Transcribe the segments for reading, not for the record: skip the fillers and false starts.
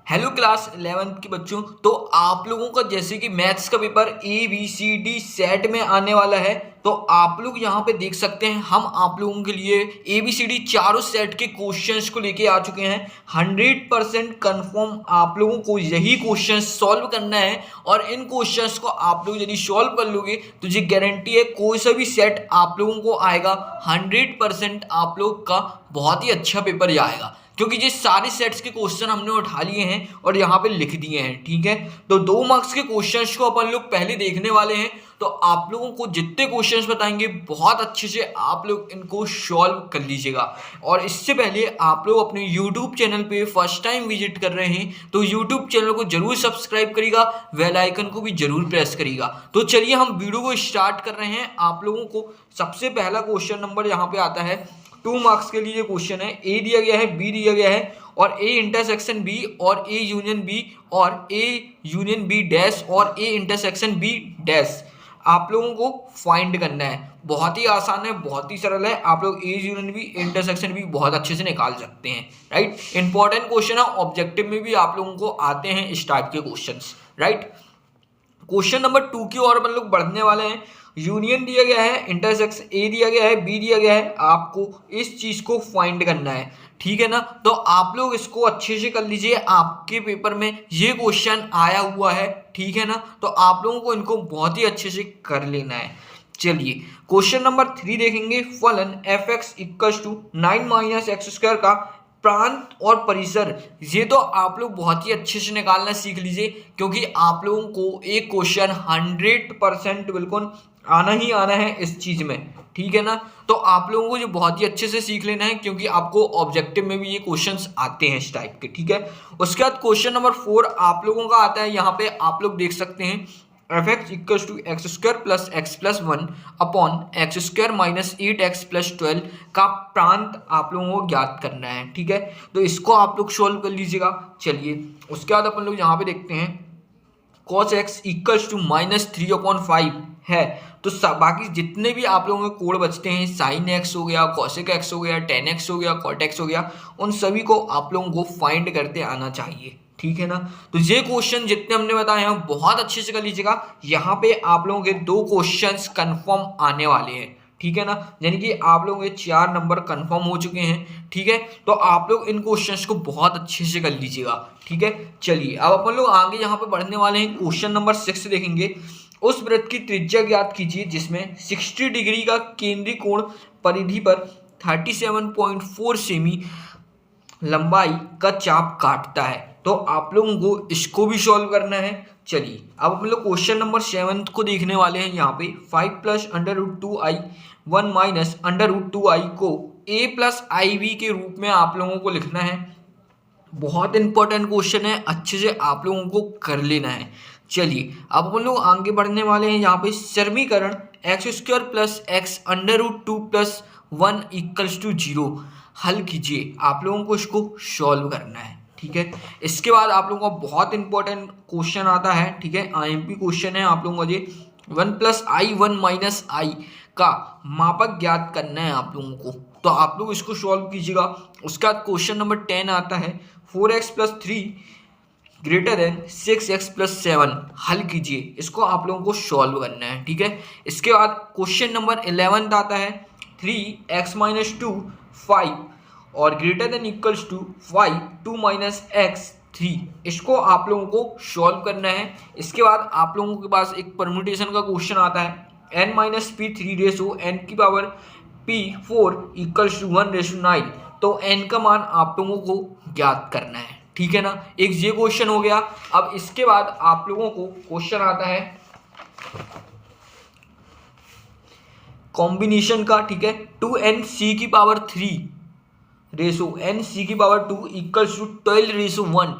Hello class 11th के बच्चों। तो आप लोगों का जैसे कि मैथ्स का पेपर ABCD सेट में आने वाला है, तो आप लोग यहाँ पे देख सकते हैं हम आप लोगों के लिए ABCD चारों सेट के क्वेश्चंस को लेके आ चुके हैं। 100% कंफर्म आप लोगों को यही क्वेश्चंस सॉल्व करना है और इन क्वेश्चंस को आप लोग यदि सॉल्व कर लोगे तो ये गारंटी है कोई सा भी सेट आप लोगों को आएगा 100% आप लोग का बहुत ही अच्छा पेपर आएगा, क्योंकि ये सारे सेट्स के क्वेश्चन हमने उठा लिए हैं और यहाँ पे लिख दिए हैं। ठीक है, तो 2 मार्क्स के क्वेश्चंस को अपन लोग पहले देखने वाले हैं। तो आप लोगों को जितने क्वेश्चंस बताएंगे बहुत अच्छे से आप लोग इनको सॉल्व कर लीजिएगा। और इससे पहले आप लोग अपने YouTube चैनल पे फर्स्ट टाइम विजिट कर रहे हैं तो YouTube चैनल को जरूर सब्सक्राइब करिएगा, बेल आइकन को भी जरूर प्रेस करिएगा। तो चलिए हम वीडियो को स्टार्ट कर रहे हैं। आप लोगों को सबसे पहला क्वेश्चन नंबर यहाँ पे आता है 2 मार्क्स के लिए क्वेश्चन है। ए दिया गया है, बी दिया गया है और ए इंटरसेक्शन बी और ए यूनियन बी और ए यूनियन बी डैश और ए इंटरसेक्शन बी डैश आप लोगों को फाइंड करना है। बहुत ही आसान है, बहुत ही सरल है। आप लोग ए यूनियन बी इंटरसेक्शन भी बहुत अच्छे से निकाल सकते हैं। राइट, इंपॉर्टेंट क्वेश्चन है, ऑब्जेक्टिव में भी आप लोगों को आते हैं इस टाइप के क्वेश्चंस। राइट, क्वेश्चन नंबर 2 की ओर अपन लोग बढ़ने वाले हैं। यूनियन दिया गया है, इंटरसेक्शन ए दिया गया है, बी दिया गया है, आपको इस चीज को फाइंड करना है। ठीक है ना, तो आप लोग इसको अच्छे से कर लीजिए, आपके पेपर में ये क्वेश्चन आया हुआ है। ठीक है ना, तो आप लोगों को इनको बहुत ही अच्छे से कर लेना है। चलिए क्वेश्चन नंबर 3 देखेंगे। फलन fx equals to 9 minus x square का प्रांत और परिसर, ये तो आप लोग बहुत ही अच्छे से निकालना सीख लीजिए, क्योंकि आप लोगों को एक क्वेश्चन 100% बिल्कुल आना ही आना है इस चीज में। ठीक है ना, तो आप लोगों को जो बहुत ही अच्छे से सीख लेना है, क्योंकि आपको ऑब्जेक्टिव में भी ये क्वेश्चंस आते हैं इस टाइप के। ठीक है, उसके बाद क्वेश्चन नंबर 4 आप लोगों का आता है। यहाँ पे आप लोग देख सकते हैं fx equals to x square plus x plus 1 upon x square minus 8x plus 12 का प्रांत आप लोगों को ज्ञात करना है। ठीक है, तो इसको आप लोग सॉल्व कर लीजिएगा। चलिए उसके बाद अपन लोग यहाँ पे देखते हैं cos x इक्वल्स टू -3/5 है। तो बाकी जितने भी आप लोगों के कोड बचते हैं, sin x हो गया, cosec x हो गया, tan x हो गया, cot x हो गया, उन सभी को आप लोगों को फाइंड करते आना चाहिए। ठीक है ना, तो ये क्वेश्चन जितने हमने बताए हैं बहुत अच्छे से कर लीजिएगा। यहाँ पे आप लोगों के 2 क्वेश्चंस कंफर्म आने वाले हैं। ठीक है ना, यानी कि आप लोगों के 4 नंबर कंफर्म हो चुके हैं। ठीक है, तो आप लोग इन क्वेश्चंस को बहुत अच्छे से कर लीजिएगा। ठीक है, चलिए अब अपन लोग आगे यहाँ पे बढ़ने वाले हैं। क्वेश्चन नंबर 6 देखेंगे। उस वृत्त की त्रिज्या ज्ञात कीजिए जिसमें 60 डिग्री का केंद्रीय कोण परिधि पर 37.4 सेमी लंबाई का चाप काटता है। तो आप लोगों को इसको भी सॉल्व करना है। चलिए अब हम लोग क्वेश्चन नंबर 7 को देखने वाले हैं। यहाँ पे 5 प्लस √2i 1 माइनस √2i को a प्लस IV के रूप में आप लोगों को लिखना है। बहुत इंपॉर्टेंट क्वेश्चन है, अच्छे से आप लोगों को कर लेना है। चलिए अब हम लोग आगे बढ़ने वाले हैं। यहाँ पे समीकरण x square plus x √2 plus 1 equals to 0 हल कीजिए। आप लोगों को इसको सॉल्व करना है। ठीक है, इसके बाद आप लोगों का बहुत इंपॉर्टेंट क्वेश्चन आता है। ठीक है, IMP क्वेश्चन है आप लोगों को ये 1 प्लस आई 1 माइनस आई का मापक ज्ञात करना है आप लोगों को। तो आप लोग इसको सॉल्व कीजिएगा। उसके बाद क्वेश्चन नंबर 10 आता है। 4x plus 3 greater than 6x plus 7 हल कीजिए। इसको आप लोगों को सॉल्व करना है। ठीक है, इसके बाद क्वेश्चन नंबर 11 आता है। 3x माइनस 2 5 और greater than equals to 5 2 minus x 3, इसको आप लोगों को सॉल्व करना है। इसके बाद आप लोगों के पास एक परम्यूटेशन का क्वेश्चन आता है। n minus P 3 ratio n की power p 4 equals to 1 ratio 9। तो n का मान आप लोगों को ज्ञात करना है। ठीक है ना, एक ये क्वेश्चन हो गया। अब इसके बाद आप लोगों को क्वेश्चन आता है कॉम्बिनेशन का। ठीक है, 2nc की पावर 3 रेसो nc की power 2 equals to 12 ratio 1।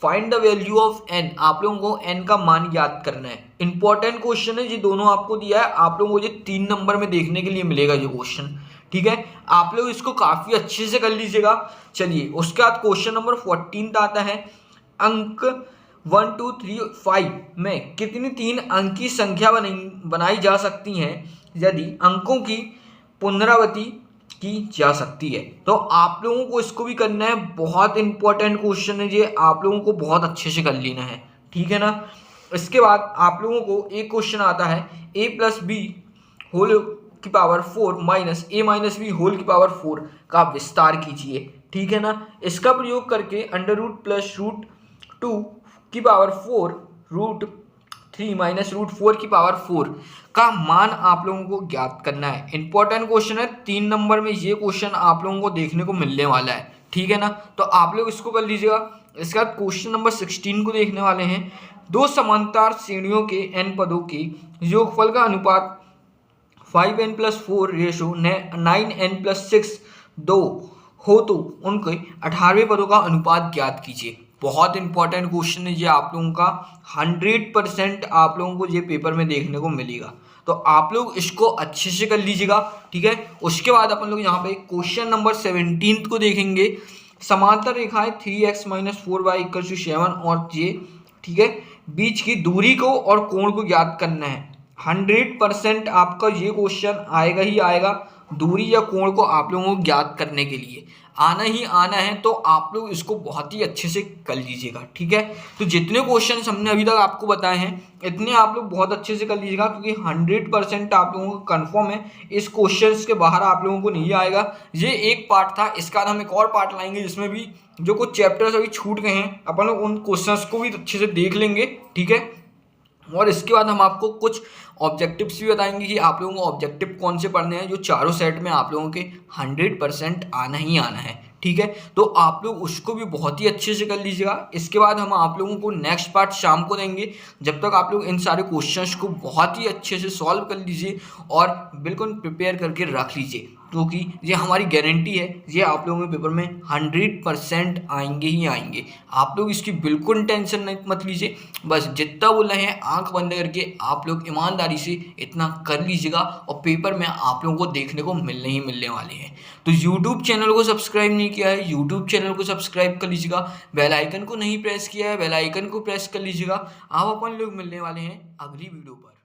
Find the value of n। आप लोगों को n का मान याद करना है। इंपॉर्टेंट क्वेश्चन है, ये दोनों आपको दिया है। आप लोगों को ये 3 नंबर में देखने के लिए मिलेगा ये क्वेश्चन। ठीक है, आप लोग इसको काफी अच्छे से कर लीजिएगा। चलिए उसके बाद क्वेश्चन नंबर 14 आता है। अंक 1 2 3 5 में कितनी 3 अंक की संख्या बनाई जा सकती हैं यदि अंकों की पुनरावृत्ति की जा सकती है। तो आप लोगों को इसको भी करना है, बहुत इंपॉर्टेंट क्वेश्चन है ये, आप लोगों को बहुत अच्छे से कर लेना है, ठीक है ना। इसके बाद आप लोगों को एक क्वेश्चन आता है a प्लस बी होल की power 4 minus a minus B whole की पावर 4 का विस्तार कीजिए, ठीक है ना। इसका प्रयोग करके अंडर रूट प्लस रूट 2 की पावर 4 रूट 3 माइनस रूट 4 की पावर 4 का मान आप लोगों को ज्ञात करना है। इंपॉर्टेंट क्वेश्चन है, 3 नंबर में ये क्वेश्चन आप लोगों को देखने को मिलने वाला है, ठीक है ना। तो आप लोग इसको कर लीजिएगा। इसके बाद क्वेश्चन नंबर 16 को देखने वाले हैं। दो समांतर श्रेणियों के n पदों के योगफल का अनुपात 5n plus 4 ratio 9n plus 6 2 हो तो उनके 18वें पदों का अनुपात ज्ञात कीजिए। बहुत इंपॉर्टेंट क्वेश्चन है ये, आप लोगों का 100% आप लोगों को ये पेपर में देखने को मिलेगा। तो आप लोग इसको अच्छे से कर लीजिएगा, ठीक है। उसके बाद अपन लोग यहाँ पे क्वेश्चन नंबर 17 को देखेंगे। समांतर रेखाएं 3x minus 4y equal to 7 और ये, ठीक है, बीच की दूरी को और कोण को ज्ञात करना है। 100% आपका ये क्वेश्चन आएगा ही आएगा, दूरी या कोण को आप लोगों को ज्ञात करने के लिए आना ही आना है। तो आप लोग इसको बहुत ही अच्छे से कर लीजिएगा, ठीक है। तो जितने क्वेश्चन हमने अभी तक आपको बताए हैं इतने आप लोग बहुत अच्छे से कर लीजिएगा, क्योंकि 100% आप लोगों को कन्फर्म है इस क्वेश्चन के बाहर आप लोगों को नहीं आएगा। ये एक पार्ट था, इसके बाद हम एक और पार्ट लाएंगे जिसमें भी जो कुछ चैप्टर्स अभी छूट गए हैं अपन लोग उन क्वेश्चंस को भी अच्छे से देख लेंगे, ठीक है। और इसके बाद हम आपको कुछ ऑब्जेक्टिव्स भी बताएंगे कि आप लोगों को ऑब्जेक्टिव कौन से पढ़ने हैं जो चारों सेट में आप लोगों के 100% आना ही आना है, ठीक है। तो आप लोग उसको भी बहुत ही अच्छे से कर लीजिएगा। इसके बाद हम आप लोगों को नेक्स्ट पार्ट शाम को देंगे। जब तक आप लोग इन सारे क्वेश्चंस को बहुत ही अच्छे से सॉल्व कर लीजिए और बिल्कुल प्रिपेयर करके रख लीजिए, क्योंकि ये हमारी गारंटी है, ये आप लोगों के पेपर में 100% आएंगे ही आएंगे। आप लोग इसकी बिल्कुल टेंशन नहीं मत लीजिए, बस जितना बोल रहे हैं आंख बंद करके आप लोग ईमानदारी से इतना कर लीजिएगा और पेपर में आप लोगों को देखने को मिलने ही मिलने वाले हैं। तो यूट्यूब चैनल को सब्सक्राइब नहीं किया है, यूट्यूब चैनल को सब्सक्राइब कर लीजिएगा। बेल आइकन को नहीं प्रेस किया है, बेल आइकन को प्रेस कर लीजिएगा। आप अपन लोग मिलने वाले हैं अगली वीडियो पर।